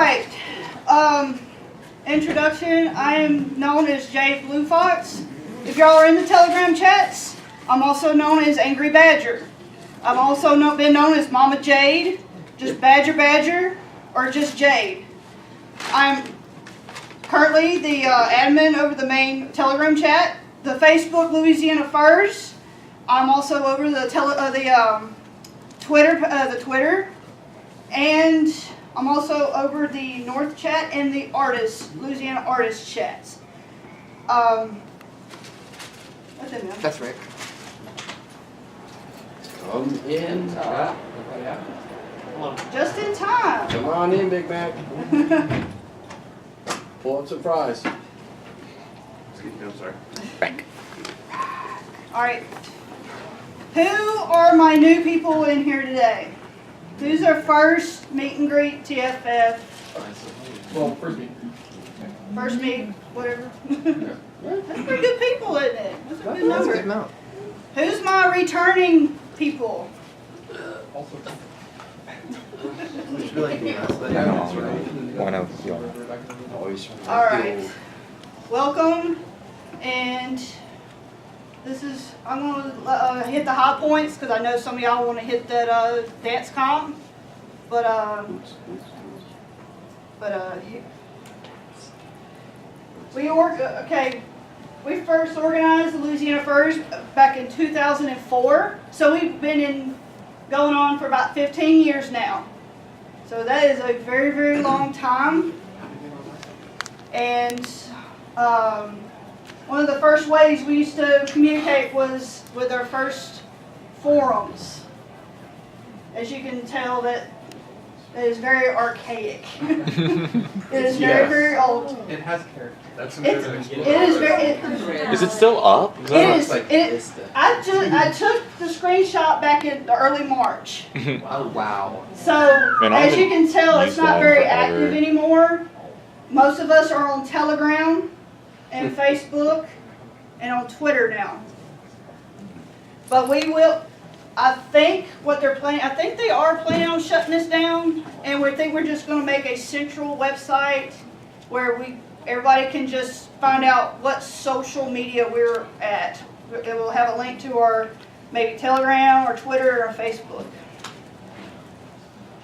right. Introduction. I am known as Jay Blue Fox. If y'all are in the Telegram chats, I'm also known as Angry Badger. I've also been known as Mama Jade, just Badger, or just Jade. I'm currently the admin over the main Telegram chat, the Facebook Louisiana Furs. I'm also over the Twitter, and I'm also over the North chat and the Louisiana artist chats. That's right. Come in. Just in time. Come on in, Big Mac. Pull up some fries. Excuse me, I'm sorry. Back. All right. Who are my new people in here today? Who's our first meet and greet TFF? Well, first meet. First meet, whatever. That's pretty good people, isn't it? That's a good That's a good number. amount. Who's my returning people? Also. It's really nice. One of y'all. Always. All right. Welcome, and this is, I'm going to hit the high points because I know some of y'all want to hit that dance comp, but we first organized the Louisiana Furs back in 2004, so we've been going on for about 15 years now. So that is a very, very long time. And one of the first ways we used to communicate was with our first forums. As you can tell, that is very archaic. It is very, very old. It has character. That's some It is very. Is it still up? It is. I took the screenshot back in the early March. Oh, wow. So Man, I've as you been can tell, it's used not that very forever. active anymore. Most of us are on Telegram and Facebook and on Twitter now. But we will. I think what they're planning. I think they are planning on shutting this down, and we think we're just going to make a central website where everybody can just find out what social media we're at. It will have a link to our maybe Telegram or Twitter or Facebook.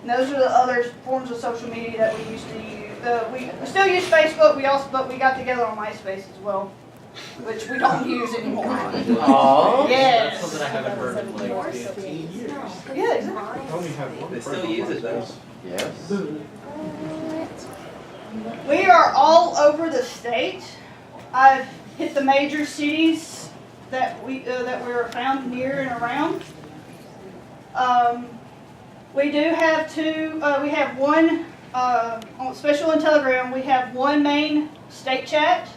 And those are the other forms of social media that we used to use. We still use Facebook. But we got together on MySpace as well, which we don't use anymore. Aww. Yes. That's something I haven't heard in like 15 years. Yeah, exactly. I only have one They friend still on use it though. Yes. We are all over the state. I've hit the major cities that we were found near and around. We do have we have one, on special in Telegram, we have one main state chat,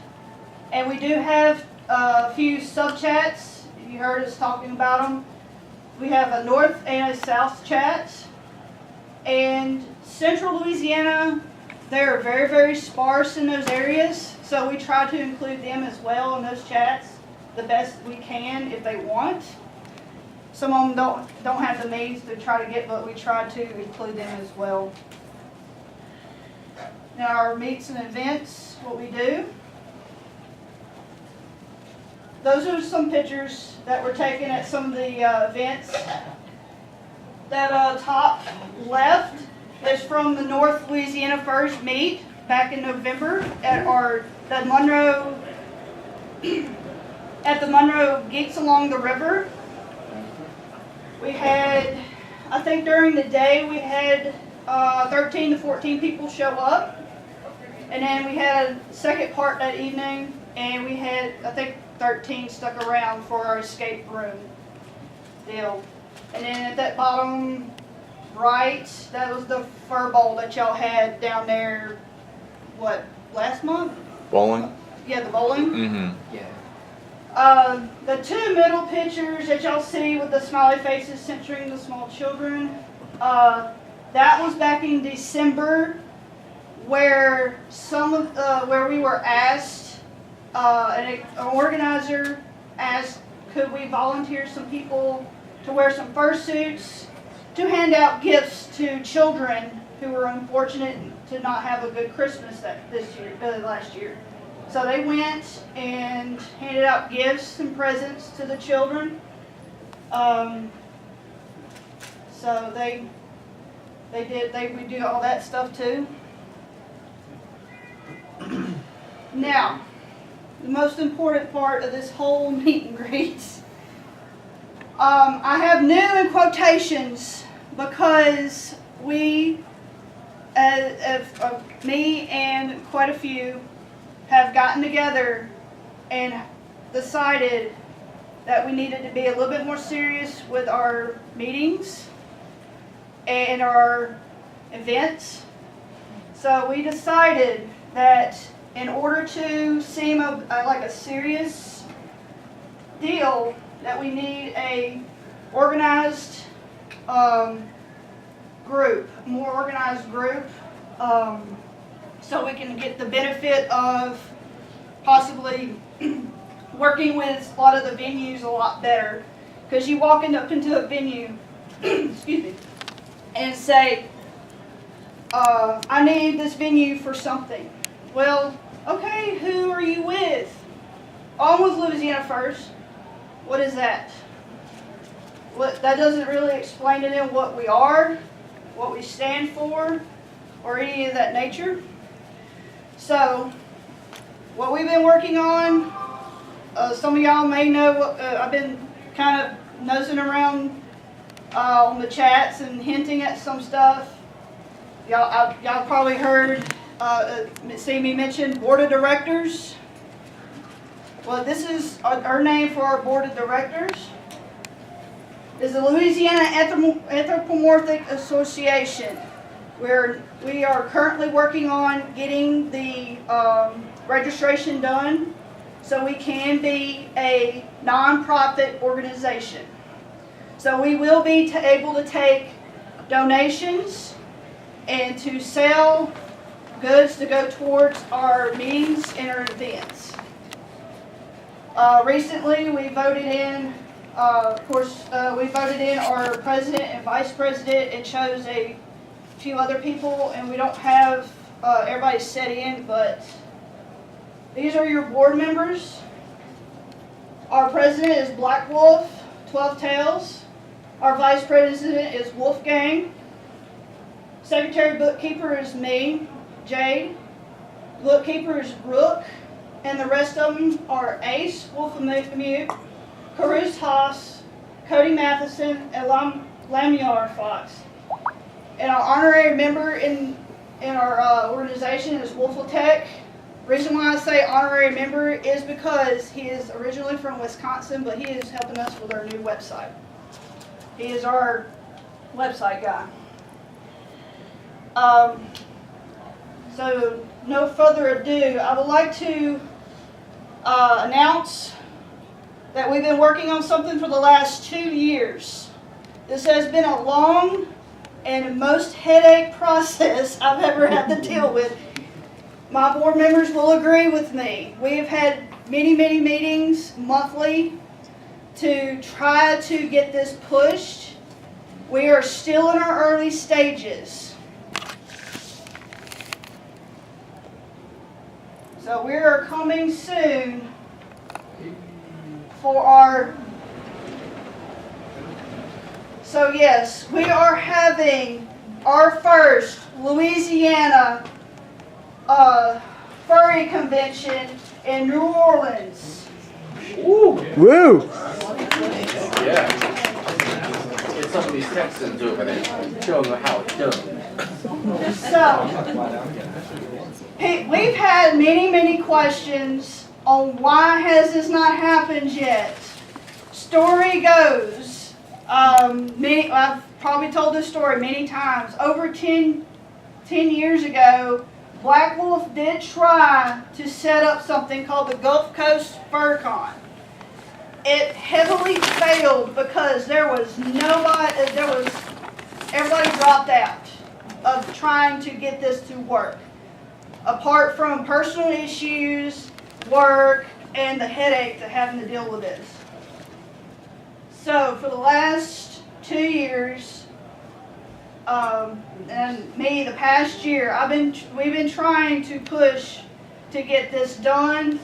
and we do have a few sub-chats. You heard us talking about them. We have a north and a south chat. And central Louisiana, they're very, very sparse in those areas, so we try to include them as well in those chats the best we can if they want. Some of them don't have the means to try to get, but we try to include them as well. Now our meets and events, what we do. Those are some pictures that were taken at some of the events. That top left is from the North Louisiana Furs meet back in November at the Monroe Geeks Along the River. We had, I think during the day we had 13 to 14 people show up, and then we had a second part that evening, and we had, I think, 13 stuck around for our escape room deal. And then at that bottom right, that was the fur bowl that y'all had down there, what, last month? Bowling? Yeah, the bowling. Mm-hmm. Yeah. The two middle pictures that y'all see with the smiley faces centering the small children, that was back in December, where where we were asked, an organizer asked, could we volunteer some people to wear some fursuits to hand out gifts to children who were unfortunate to not have a good Christmas last year. So they went and handed out gifts and presents to the children. So we do all that stuff too. Now, the most important part of this whole meet and greets. I have new in quotations because we, me and quite a few, have gotten together and decided that we needed to be a little bit more serious with our meetings and our events. So we decided that in order to seem like a serious deal, that we need a organized group, more organized group, so we can get the benefit of possibly working with a lot of the venues a lot better. Because you walk up into a venue, excuse me, and say, I need this venue for something. Well, okay, who are you with? I'm with Louisiana First. What is that? That doesn't really explain to them what we are, what we stand for, or any of that nature. So, what we've been working on, some of y'all may know, I've been kind of nosing around on the chats and hinting at some stuff. Y'all probably heard, see me mention board of directors. Well, this is our name for our board of directors. Is the Louisiana Anthropomorphic Association, where we are currently working on getting the registration done so we can be a non-profit organization. So we will be able to take donations and to sell goods to go towards our meetings and our events. Recently we voted in, we voted in our president and vice president and chose a few other people, and we don't have everybody set in, but these are your board members. Our president is Black Wolf, 12 Tails. Our vice president is Wolfgang. Secretary bookkeeper is me, Jade. Bookkeeper is Rook, and the rest of them are Ace, Wolf of Mute, Caruth Haas, Cody Matheson, and Lamiar Fox. And our honorary member in our organization is Wolfotech. Reason why I say honorary member is because he is originally from Wisconsin, but he is helping us with our new website. He is our website guy. So no further ado, I would like to announce that we've been working on something for the last 2 years. This has been a long and most headache process I've ever had to deal with. My board members will agree with me. We have had many, many meetings monthly to try to get this pushed. We are still in our early stages. So we are coming soon for our... So yes, we are having our first Louisiana furry convention in New Orleans. Woo! Yeah. Get some of these Texans over there. Show them how it's done. So, we've had many, many questions on why has this not happened yet. Story goes, I've probably told this story many times. Over 10 years ago, Black Wolf did try to set up something called the Gulf Coast FurCon. It heavily failed because everybody dropped out of trying to get this to work. Apart from personal issues, work, and the headache of having to deal with this. So for the last 2 years, and me the past year, we've been trying to push to get this done.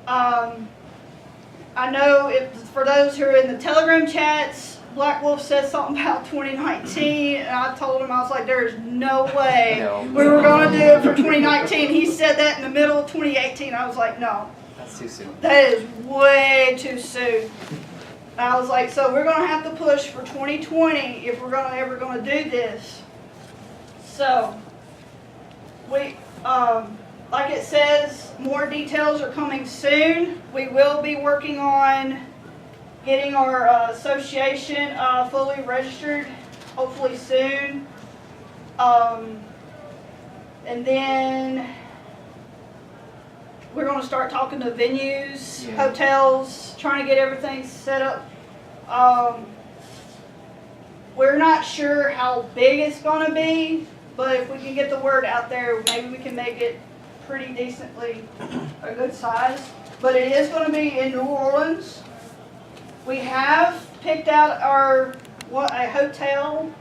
I know for those who are in the Telegram chats, Black Wolf said something about 2019, and I told him, I was like, there's no way we were going to do it for 2019. He said that in the middle of 2018. I was like, no. That's too soon. That is way too soon. I was like, so we're going to have to push for 2020 if we're ever going to do this. So, we, like it says, more details are coming soon. We will be working on getting our association fully registered, hopefully soon. And then we're going to start talking to venues, hotels, trying to get everything set up. We're not sure how big it's going to be, but if we can get the word out there, maybe we can make it pretty decently a good size. But it is going to be in New Orleans. We have picked out a hotel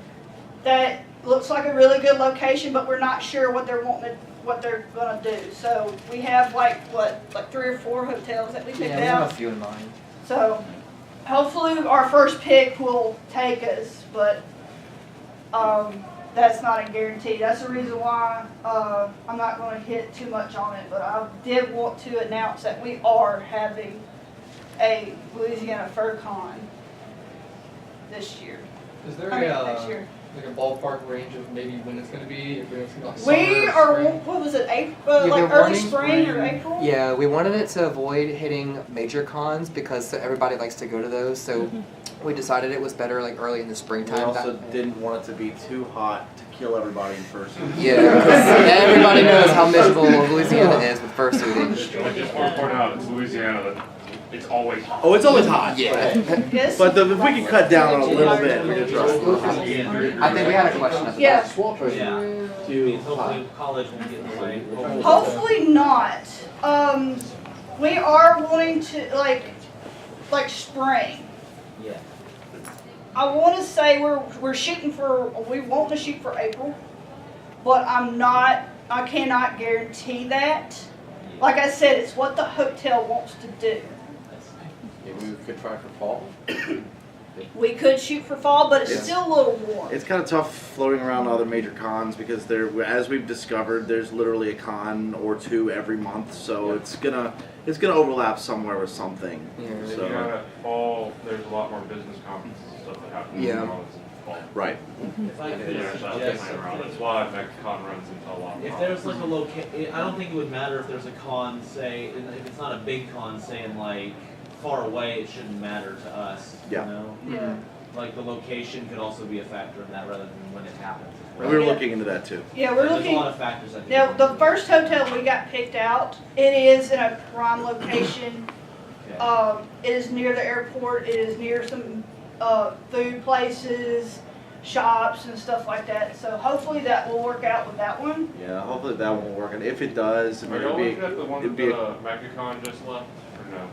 that looks like a really good location, but we're not sure what they're going to do. So we have like 3 or 4 hotels that we picked Yeah, we have out. a few in mind. So hopefully our first pick will take us, but that's not a guarantee. That's the reason why I'm not going to hit too much on it. But I did want to announce that we are having a Louisiana Fur Con this year. Is there Next year. like a ballpark range of maybe when it's going to be? If it's gonna be like We summer, are, spring? what was it, April, Yeah, like they're early wanting spring or April? Yeah, we wanted it to avoid hitting major cons because everybody likes to go to those. So we decided it was better like early in the We springtime. also didn't want it to be too hot to kill everybody in person. Yeah, because everybody knows how miserable Louisiana is with fursuiting. I just want to point out, it's Louisiana, that it's always hot. Oh, it's always hot. Yeah. Yes? But if we can cut down on a little bit, we just I think we had a question at the Yeah. Yeah. too Hopefully college won't get in the way. Hopefully not. We are wanting to, like spring. Yeah. I want to say we want to shoot for April, but I cannot guarantee that. Like I said, it's what the hotel wants to do. Maybe we could try for fall. We could shoot for fall, but it's Yes. still a little warm. It's kind of tough floating around other major cons because as we've discovered, there's literally a con or 2 every month, so it's gonna overlap somewhere with something. Yeah. And then So- you got fall, there's a lot more business conferences and stuff that happen Yeah. in New Orleans in fall. Right. If I could Yeah, so I'll suggest, plan around. That's why MegaCon runs until a lot. if there's like a I don't think it would matter if there's a con, say, if it's not a big con, saying like far away, it shouldn't matter to us. Yeah. You know? Yeah. Like the location could also be a factor in that rather than when it happens. And we were looking into that too. Yeah, we're There's looking. a lot of factors that Now, can the first hotel we got picked out, it is in a prime location. Okay. It is near the airport. It is near some food places, shops, and stuff like that. So hopefully that will work out with that one. Yeah, hopefully that won't work. And if it does, I Are mean, y'all it'd looking at the one it'd that be MegaCon just left, or no?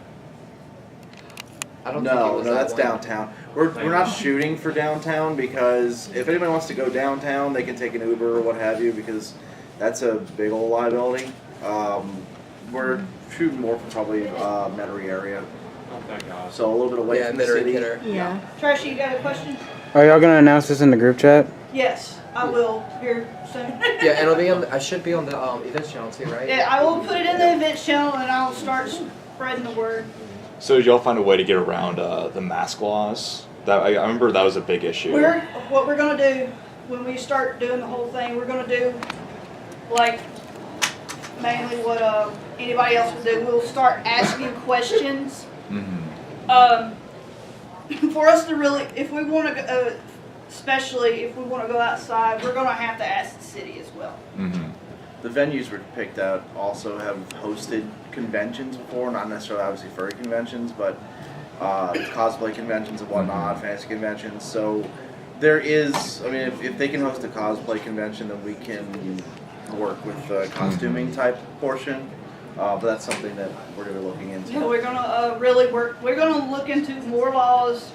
I don't think it no, was no, that that's one. downtown. We're not shooting for downtown because if anybody wants to go downtown, they can take an Uber or what have you because that's a big old liability. We're shooting more for probably Metairie area, Oh, thank God. so a little bit away Yeah, from the Metairie, city. Kidder. Yeah. Trashy, you got a question? Are y'all gonna announce this in the group chat? Yes, I will here soon. Yeah, and it'll be on. I should be on the events channel too, right? Yeah, I will put it in the events channel and I'll start spreading the word. So did y'all find a way to get around the mask laws? That I remember that was a big issue. What we're gonna do when we start doing the whole thing, we're gonna do like mainly what anybody else would do. We'll start asking questions. For us to really, if we want to, especially if we want to go outside, we're gonna have to ask the city as well. The venues we picked out also have hosted conventions before, not necessarily obviously furry conventions, but cosplay conventions and whatnot, fantasy conventions. So there is, I mean, if they can host a cosplay convention, then we can work with the costuming type portion. But that's something that we're going to be looking into. So we're gonna really work. We're gonna look into more laws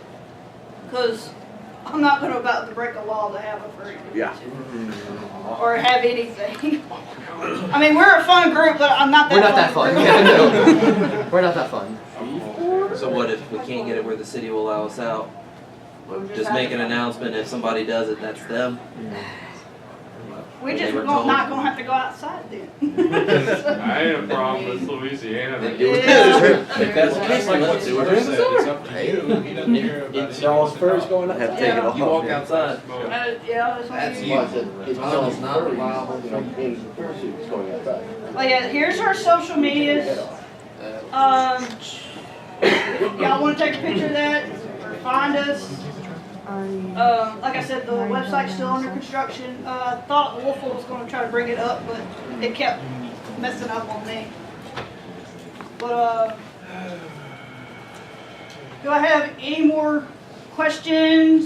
because I'm not gonna about to break a law to have a furry Yeah. convention. Or have anything. I mean, we're a fun group, but I'm not that We're not that fun. fun. Yeah, no. We're not that fun. So what if we can't get it where the city will allow us out? We'll Just have make an to- announcement, if somebody does it, that's them. We just They were not told. gonna have to go outside then. I ain't a problem with Louisiana. Then do it. Yeah. If that's the case, then let's do it during the summer. It's up to you. He doesn't care about It's all first going up. Have to take it off. You walk outside. Yeah, that's what That's you. you. It's It's not reliable. in fursuits going outside. Well, yeah, here's our social medias. Y'all wanna take a picture of that or find us? Like I said, the website's still under construction. I thought Wolfle was gonna try to bring it up, but it kept messing up on me. But, do I have any more questions?